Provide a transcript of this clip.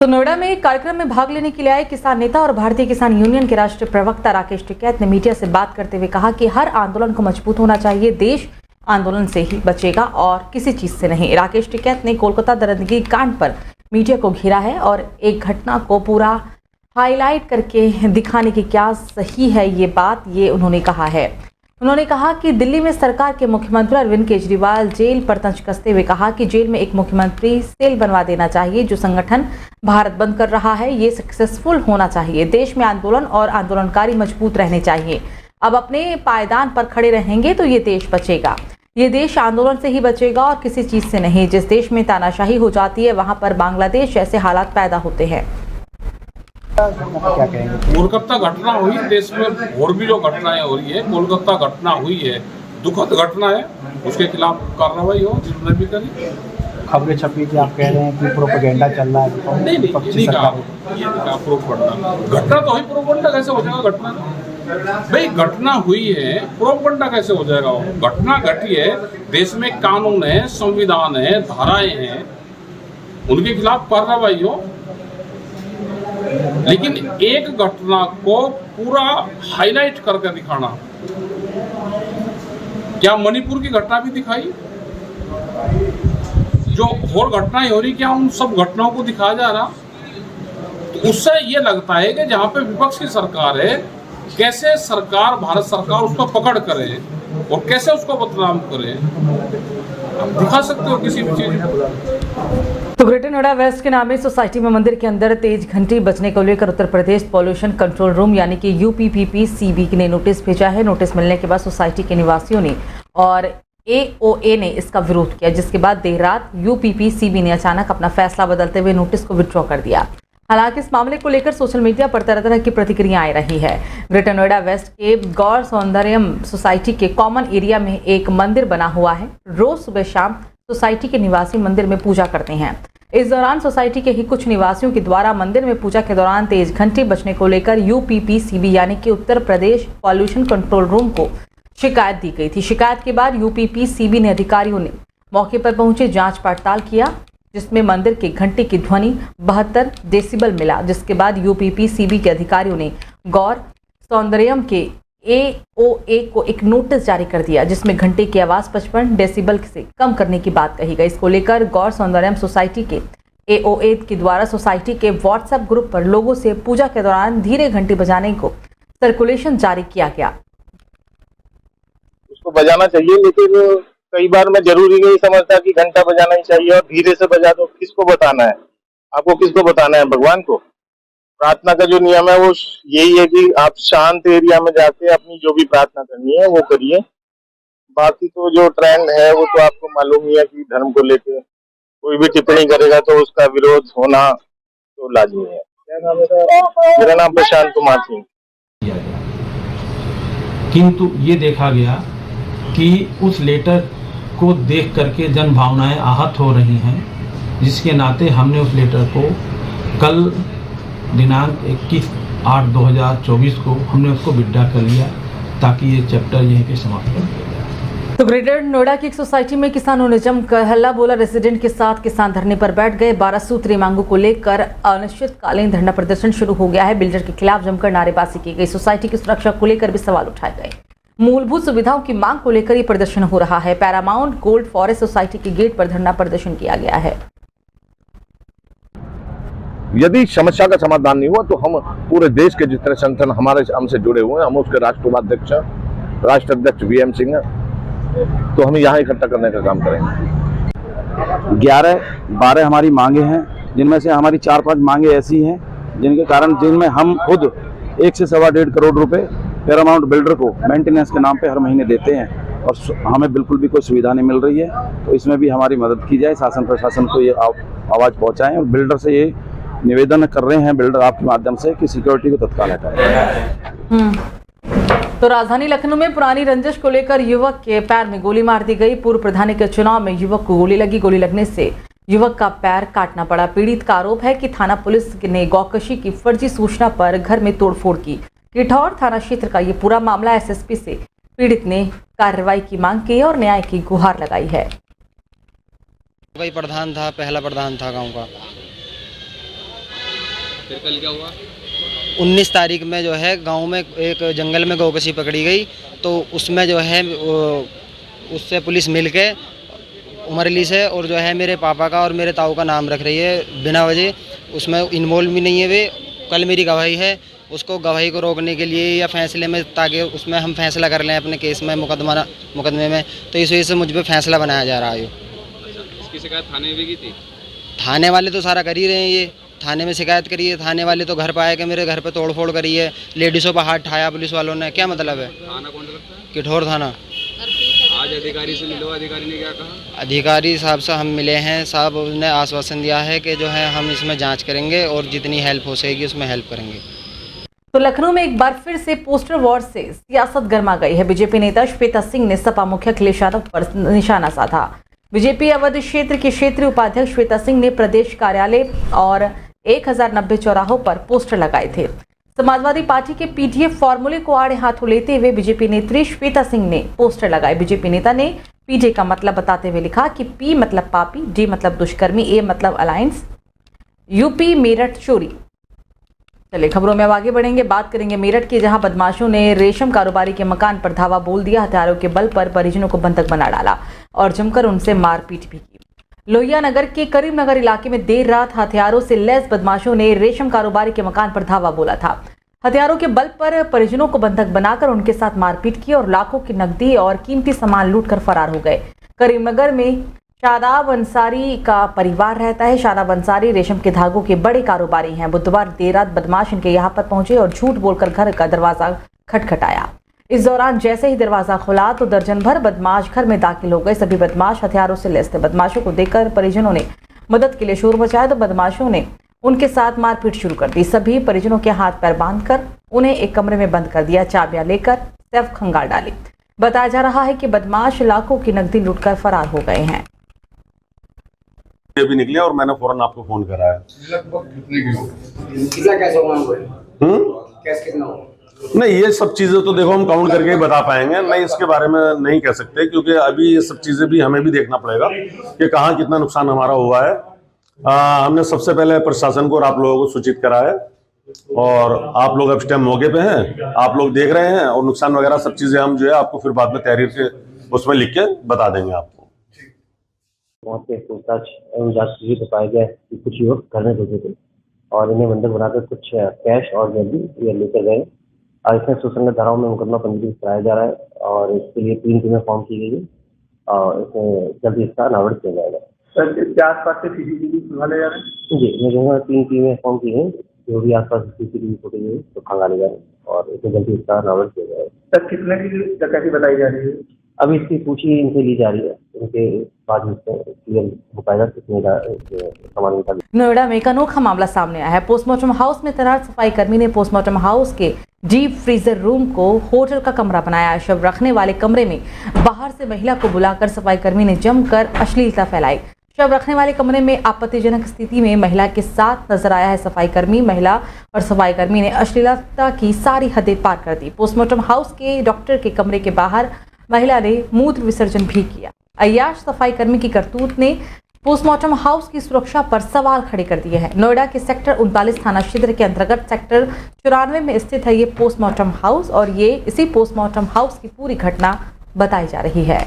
तो नोएडा में एक कार्यक्रम में भाग लेने के लिए आए किसान नेता और भारतीय किसान यूनियन के राष्ट्रीय प्रवक्ता राकेश टिकैत ने मीडिया से बात करते हुए कहा कि हर आंदोलन को मजबूत होना चाहिए, देश आंदोलन से ही बचेगा और किसी चीज से नहीं। राकेश टिकैत ने कोलकाता दरिंदगी कांड पर मीडिया को घेरा है और एक घटना को पूरा हाईलाइट करके दिखाने की क्या सही है ये उन्होंने कहा है। उन्होंने कहा कि दिल्ली में सरकार के मुख्यमंत्री अरविंद केजरीवाल जेल पर तंज कसते हुए कहा कि जेल में एक मुख्यमंत्री सेल बनवा देना चाहिए। जो संगठन भारत बंद कर रहा है ये सक्सेसफुल होना चाहिए। देश में आंदोलन और आंदोलनकारी मजबूत रहने चाहिए। अब अपने पायदान पर खड़े रहेंगे तो ये देश बचेगा। ये देश आंदोलन से ही बचेगा और किसी चीज से नहीं। जिस देश में तानाशाही हो जाती है वहां पर बांग्लादेश जैसे हालात पैदा होते हैं। क्या कहेंगे? कोलकाता घटना हुई, देश में और भी जो घटनाएं हो रही है, कोलकाता घटना हुई है, दुखद घटना है, उसके खिलाफ कार्रवाई हो जिन्होंने भी करी। खबरें छपी थी, आप कह रहे हैं कि प्रोपेगेंडा चल रहा है। नहीं ये कहा प्रोपेगेंडा। घटना तो हुई, प्रोपेगेंडा कैसे हो जाएगा? घटना भाई घटना हुई है, प्रोपेगेंडा कैसे हो जाएगा? वो घटना घटी है, देश में कानून है, संविधान है, धाराएं हैं, उनके खिलाफ कार्रवाई हो। लेकिन एक घटना को पूरा हाईलाइट करके दिखाना, क्या मणिपुर की घटना भी दिखाई? जो और घटनाएं हो रही, क्या उन सब घटनाओं को दिखाया जा रहा? तो उससे ये लगता है कि जहां पे विपक्ष की सरकार है, कैसे सरकार, भारत सरकार उसको पकड़ करे और कैसे उसको बदनाम करे। आप दिखा सकते हो किसी भी चीज। तो ग्रेटर नोएडा वेस्ट के नामी सोसाइटी में मंदिर के अंदर तेज घंटी बजने को लेकर Uttar Pradesh pollution control room यानी कि यूपीपीसीबी ने नोटिस भेजा है। नोटिस मिलने के बाद सोसाइटी के निवासियों ने और एओए ने इसका विरोध किया, जिसके बाद देर रात यूपीपीसीबी ने अचानक अपना फैसला बदलते हुए नोटिस को विड्रॉ कर दिया। हालांकि इस मामले को लेकर सोशल मीडिया पर तरह तरह की प्रतिक्रिया आ रही है। ग्रेटर नोएडा वेस्ट के गौर सौंदर्यम सोसाइटी के कॉमन एरिया में एक मंदिर बना हुआ है। रोज सुबह शाम सोसाइटी के निवासी मंदिर में पूजा करते हैं। इस दौरान सोसाइटी के ही कुछ निवासियों के द्वारा मंदिर में पूजा के दौरान तेज घंटी बजने को लेकर यूपीपीसीबी यानी कि Uttar Pradesh pollution control room को शिकायत दी गई थी। शिकायत के बाद यूपीपीसीबी ने अधिकारियों ने मौके पर पहुंचे जांच पड़ताल किया, जिसमें मंदिर की घंटी की ध्वनि 72 डेसिबल मिला। जिसके बाद यूपीपीसीबी के अधिकारियों ने गौर सौंदर्यम के एओए को एक नोटिस जारी कर दिया, जिसमें घंटे की आवाज 55 डेसिबल से कम करने की बात कही गई। इसको लेकर गौर सौंदर्यम सोसाइटी के एओए के द्वारा सोसाइटी के व्हाट्सएप ग्रुप पर लोगों से पूजा के दौरान धीरे घंटी बजाने को सर्कुलेशन जारी किया गया। उसको बजाना चाहिए, लेकिन कई बार मैं जरूरी नहीं समझता कि घंटा बजाना ही चाहिए और धीरे से बजा दो। किसको बताना है? आपको किसको बताना है? भगवान को। प्रार्थना का जो नियम है वो यही है कि आप शांत एरिया में जाके अपनी जो भी प्रार्थना करनी है वो करिए। बाकी तो जो ट्रेंड है वो तो आपको मालूम ही है कि धर्म को लेके कोई भी टिप्पणी करेगा तो उसका विरोध होना तो लाजमी है। क्या नाम है? मेरा नाम प्रशांत कुमार सिंह। किंतु ये देखा गया कि उस लेटर को देख करके जन भावनाएं आहत हो रही हैं, जिसके नाते हमने उस लेटर को कल दिनांक 21/8/2024 को हमने उसको विड्रॉ कर लिया, ताकि ये चैप्टर यहीं पे समाप्त कर दिया जाए। तो ग्रेटर नोएडा की एक सोसाइटी में किसानों ने जमकर हल्ला बोला। रेजिडेंट के साथ किसान धरने पर बैठ गए। 12 सूत्रीय मांगों को लेकर अनिश्चितकालीन धरना प्रदर्शन शुरू हो गया है। बिल्डर के खिलाफ जमकर नारेबाजी की गई। सोसाइटी की सुरक्षा को लेकर भी सवाल उठाए गए। मूलभूत सुविधाओं की मांग को लेकर ये प्रदर्शन हो रहा है। पैरामाउंट गोल्ड फॉरेस्ट सोसाइटी के गेट पर धरना प्रदर्शन किया गया है। यदि समस्या का समाधान नहीं हुआ तो हम पूरे देश के जितने संगठन हमारे हमसे जुड़े हुए हैं, हम उसके राष्ट्रीय अध्यक्ष वीएम सिंह हैं, तो हम यहाँ इकट्ठा करने का काम करेंगे। 11-12 हमारी मांगे हैं, जिनमें से हमारी 4-5 मांगे ऐसी हैं जिनमें हम खुद 1 से 1.25 करोड़ रुपए पैरामाउंट बिल्डर को मेंटेनेंस के नाम पे हर महीने देते हैं और हमें बिल्कुल भी कोई सुविधा नहीं मिल रही है। तो इसमें भी हमारी मदद की जाए, शासन प्रशासन को ये आवाज़ पहुँचाएं और बिल्डर से ये निवेदन कर रहे हैं बिल्डर आपके माध्यम से कि सिक्योरिटी को तत्काल हटाएं। तो राजधानी लखनऊ में पुरानी रंजिश को लेकर युवक के पैर में गोली मार दी गई। पूर्व प्रधानी के चुनाव में युवक को गोली लगी। गोली लगने से युवक का पैर काटना पड़ा। पीड़ित का आरोप है कि थाना पुलिस ने गौकशी की फर्जी सूचना पर घर में तोड़फोड़ की। किठौर थाना क्षेत्र का ये पूरा मामला एसएसपी से पीड़ित ने कार्रवाई की मांग की और न्याय की गुहार लगाई है। वही प्रधान था, पहला प्रधान था गांव का। फिर कल क्या हुआ? 19 तारीख में जो है गांव में एक जंगल में गौकसी पकड़ी गई, तो उसमें जो है उससे पुलिस मिल के उमरली से और जो है मेरे पापा का और मेरे ताऊ का नाम रख रही है बिना वजह। उसमें इन्वॉल्व भी नहीं है वे। कल मेरी गवाही है, उसको गवाही को रोकने के लिए या फैसले में, ताकि उसमें हम फैसला कर लें अपने केस में, मुकदमे में, तो इस वजह से मुझ पर फैसला बनाया जा रहा है। इसकी शिकायत थाने में भी की थी? थाने वाले तो सारा कर ही रहे हैं, ये थाने में शिकायत करी है। थाने वाले तो घर पर आए कि मेरे घर पे तोड़फोड़ करी है, लेडीज़ों पर हाथ ठाया पुलिस वालों ने। क्या मतलब है? थाना कौन लगता है? किठौर थाना। आज अधिकारी से मिलो, अधिकारी ने क्या कहा? अधिकारी साहब से हम मिले हैं, साहब ने आश्वासन दिया है कि जो है हम इसमें जांच करेंगे और जितनी हेल्प हो सकेगी उसमें हेल्प करेंगे। तो लखनऊ में एक बार फिर से पोस्टर वॉर से सियासत गर्मा गई है। बीजेपी नेता श्वेता सिंह ने सपा मुख्य अखिलेश यादव पर निशाना साधा। बीजेपी अवध क्षेत्र के क्षेत्रीय उपाध्यक्ष श्वेता सिंह ने प्रदेश कार्यालय और 1090 चौराहों पर पोस्टर लगाए थे। समाजवादी पार्टी के पीडीएफ फॉर्मूले को आड़े हाथों लेते हुए बीजेपी नेत्री श्वेता सिंह ने पोस्टर लगाए। बीजेपी नेता ने पीजे का मतलब बताते हुए लिखा कि पी मतलब पापी, डी मतलब दुष्कर्मी, ए मतलब अलायंस, यूपी मेरठ चोरी। चलिए खबरों में अब आगे बढ़ेंगे, बात करेंगे मेरठ की, जहां बदमाशों ने रेशम कारोबारी के मकान पर धावा बोल दिया। हथियारों के बल पर परिजनों को बंधक बना डाला और जमकर उनसे मारपीट भी की। लोहिया नगर के करीमनगर इलाके में देर रात हथियारों से लैस बदमाशों ने रेशम कारोबारी के मकान पर धावा बोला था। हथियारों के बल पर परिजनों को बंधक बनाकर उनके साथ मारपीट की और लाखों की नकदी और कीमती सामान लूटकर फरार हो गए। करीमनगर में शादाब अंसारी का परिवार रहता है। शादाब अंसारी रेशम के धागों के बड़े कारोबारी हैं। बुधवार देर रात बदमाश इनके यहाँ पर पहुंचे और झूठ बोलकर घर का दरवाजा खटखटाया। इस दौरान जैसे ही दरवाजा खुला तो दर्जन भर बदमाश घर में दाखिल हो गए। सभी बदमाश हथियारों से लैस थे। बदमाशों को देखकर परिजनों ने मदद के लिए शोर मचाया तो बदमाशों ने उनके साथ मारपीट शुरू कर दी। सभी परिजनों के हाथ पैर बांधकर उन्हें एक कमरे में बंद कर दिया। चाबियां लेकर सैफ खंगाल डाली। बताया जा रहा है कि बदमाश लाखों की नकदी लूटकर फरार हो गए हैं। ये भी निकले और मैंने फौरन आपको फोन करा है। कितना कैसे कैश कितना होगा? नहीं, ये सब चीजें तो देखो हम काउंट करके ही बता पाएंगे, नहीं इसके बारे में नहीं कह सकते, क्योंकि अभी ये सब चीजें भी हमें भी देखना पड़ेगा कि कहाँ कितना नुकसान हमारा हुआ है। हमने सबसे पहले प्रशासन को और आप लोगों को सूचित करा है और आप लोग अब इस टाइम मौके पे हैं, आप लोग देख रहे हैं और नुकसान वगैरह सब चीजें हम जो है आपको फिर बाद में तहरीर के उसमें लिख के बता देंगे आपको। वहाँ पे पूछताछ एवं जांच की तो पाया गया कि कुछ युवक घर में घुसे थे और इन्हें बंधक बनाकर कुछ कैश और ज्वेलरी ये लेकर गए और इसमें सुसंगत धाराओं में मुकदमा पंजीकृत कराया जा रहा है और इसके लिए 3 टीमें फॉर्म की गई है और इसमें जल्द इसका अनावरण किया जाएगा। सर इसके आसपास से सीसीटीवी खंगाले जा रहे हैं? जी, मैं कहूँगा 3 टीमें फॉर्म की गई, जो भी आसपास सीसीटीवी फुटेज है तो खंगाले जा रहे हैं और इसमें जल्द इसका अनावरण किया जाएगा। सर कितने की डकैती बताई जा रही है? अभी इसकी पूछी इनसे ली जा रही है, इनके बाद इससे क्लियर हो पाएगा कितने का सामान निकाल। नोएडा में एक अनोखा मामला सामने आया है। पोस्टमार्टम हाउस में तैनात सफाई कर्मी ने पोस्टमार्टम हाउस के डीप फ्रीजर रूम को होटल का कमरा बनाया। शव रखने वाले कमरे में बाहर से महिला को बुलाकर सफाई कर्मी ने जमकर अश्लीलता फैलाई। शव रखने वाले कमरे में आपत्तिजनक स्थिति में महिला के साथ नजर आया है सफाई कर्मी। महिला और सफाई कर्मी ने अश्लीलता की सारी हदें पार कर दी। पोस्टमार्टम हाउस के डॉक्टर के कमरे के बाहर महिला ने मूत्र विसर्जन भी किया। अय्याश सफाई कर्मी की करतूत ने पोस्टमार्टम हाउस की सुरक्षा पर सवाल खड़े कर दिए हैं। नोएडा के सेक्टर 39 थाना क्षेत्र के अंतर्गत सेक्टर 94 में स्थित है ये पोस्टमार्टम हाउस और ये इसी पोस्टमार्टम हाउस की पूरी घटना बताई जा रही है।